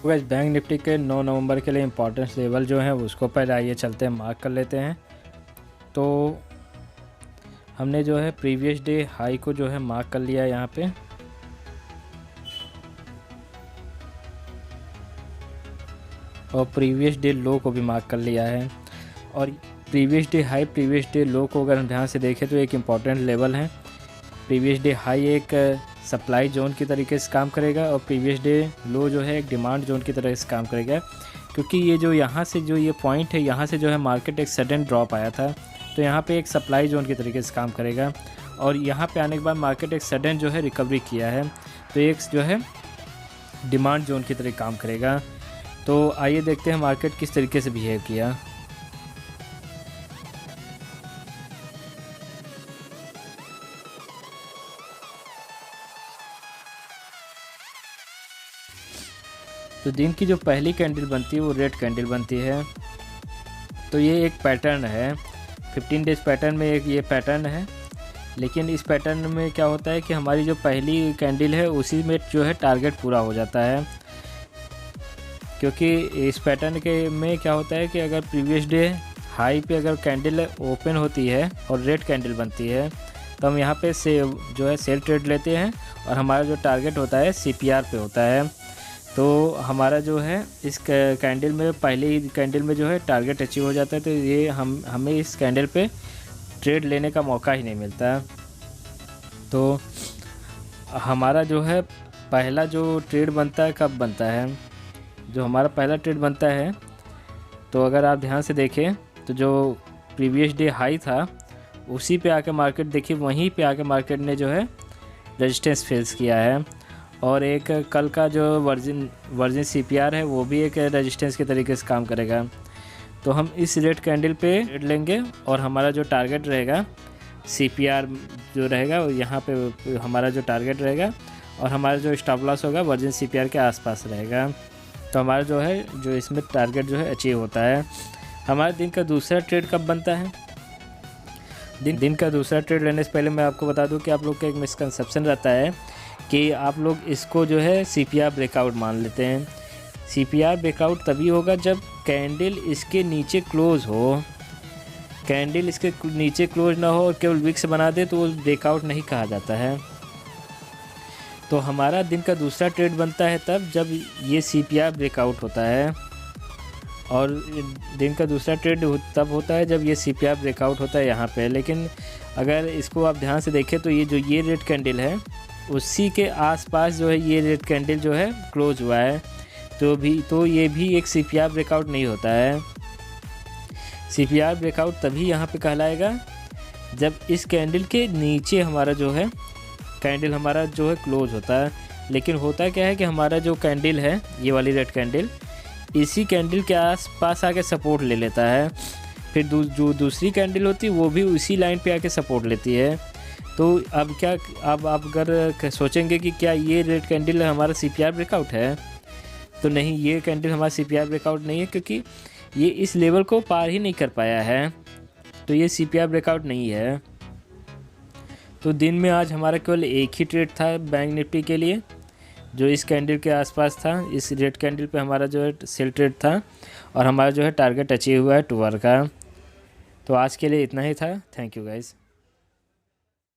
Guys bank Nifty के 9 नवंबर के लिए इम्पोर्टेंस लेवल जो है उसको पहले आइए चलते हैं मार्क कर लेते हैं। तो हमने जो है प्रीवियस डे हाई को जो है मार्क कर लिया है यहाँ पे, और प्रीवियस डे लो को भी मार्क कर लिया है। और previous day high previous day लो को अगर हम ध्यान से देखें तो एक इम्पॉर्टेंट लेवल है। प्रीवियस डे हाई एक सप्लाई जोन की तरीके से काम करेगा और प्रीवियस डे लो जो है एक डिमांड जोन की तरह से काम करेगा, क्योंकि ये जो यहाँ से जो ये पॉइंट है यहाँ से जो है मार्केट एक सडन ड्रॉप आया था, तो यहाँ पे एक सप्लाई जोन की तरीके से काम करेगा। और यहाँ पे आने के बाद मार्केट एक सडन जो है रिकवरी किया है, तो एक जो है डिमांड जोन की तरह काम करेगा। तो आइए देखते हैं मार्केट किस तरीके से बिहेव किया। तो दिन की जो पहली कैंडल बनती है वो रेड कैंडल बनती है। तो ये एक पैटर्न है, 15 डेज पैटर्न में एक ये पैटर्न है। लेकिन इस पैटर्न में क्या होता है कि हमारी जो पहली कैंडल है उसी में जो है टारगेट पूरा हो जाता है, क्योंकि इस पैटर्न के में क्या होता है कि अगर प्रीवियस डे हाई पे अगर कैंडल ओपन होती है और रेड कैंडल बनती है तो हम यहाँ पे से जो है सेल ट्रेड लेते हैं, और हमारा जो टारगेट होता है CPR पे होता है। तो हमारा जो है इस कैंडल में पहली कैंडल में जो है टारगेट अचीव हो जाता है, तो ये हमें इस कैंडल पे ट्रेड लेने का मौका ही नहीं मिलता। तो हमारा जो है पहला जो ट्रेड बनता है कब बनता है, जो हमारा पहला ट्रेड बनता है, तो अगर आप ध्यान से देखें तो जो प्रीवियस डे हाई था उसी पे आके मार्केट देखिए, वहीं पे आके मार्केट ने जो है रेजिस्टेंस फेस किया है। और एक कल का जो वर्जिन CPR है वो भी एक रेजिस्टेंस के तरीके से काम करेगा। तो हम इस रेड कैंडल पे ट्रेड लेंगे और हमारा जो टारगेट रहेगा CPR जो रहेगा यहाँ पे हमारा जो टारगेट रहेगा, और हमारा जो स्टॉप लॉस होगा वर्जिन CPR के आसपास रहेगा। तो हमारा जो है जो इसमें टारगेट जो है अचीव होता है। हमारे दिन का दूसरा ट्रेड कब बनता है? दिन का दूसरा ट्रेड लेने से पहले मैं आपको बता दूं कि आप लोग का एक मिसकंसेप्शन रहता है कि आप लोग इसको जो है CPR ब्रेकआउट मान लेते हैं। CPR ब्रेकआउट तभी होगा जब कैंडल इसके नीचे क्लोज हो। कैंडल इसके नीचे क्लोज ना हो और केवल विक्स बना दे तो वो ब्रेकआउट नहीं कहा जाता है। तो हमारा दिन का दूसरा ट्रेड बनता है तब जब ये CPR ब्रेकआउट होता है, और दिन का दूसरा ट्रेड तब होता है जब ये CPR ब्रेकआउट होता है यहाँ पे। लेकिन अगर इसको आप ध्यान से देखें तो ये रेड कैंडल है उसी के आसपास जो है ये रेड कैंडल जो है क्लोज हुआ है, तो ये भी एक CPR ब्रेकआउट नहीं होता है। CPR ब्रेकआउट तभी यहाँ पे कहलाएगा जब इस कैंडल के नीचे हमारा जो है कैंडल हमारा जो है क्लोज होता है। लेकिन होता क्या है कि हमारा जो कैंडल है ये वाली रेड कैंडल इसी कैंडल के आसपास आके सपोर्ट ले लेता है, फिर जो दूसरी कैंडल होती है वो भी उसी लाइन पे आके सपोर्ट लेती है। तो अब आप अगर सोचेंगे कि क्या ये रेड कैंडल हमारा CPR ब्रेकआउट है, तो नहीं, ये कैंडल हमारा CPR ब्रेकआउट नहीं है, क्योंकि ये इस लेवल को पार ही नहीं कर पाया है, तो ये CPR ब्रेकआउट नहीं है। तो दिन में आज हमारा केवल एक ही ट्रेड था बैंक निफ्टी के लिए, जो इस कैंडल के आसपास था। इस रेड कैंडल पे हमारा जो है सेल ट्रेड था, और हमारा जो है टारगेट अचीव हुआ है 12 का। तो आज के लिए इतना ही था। Thank you guys.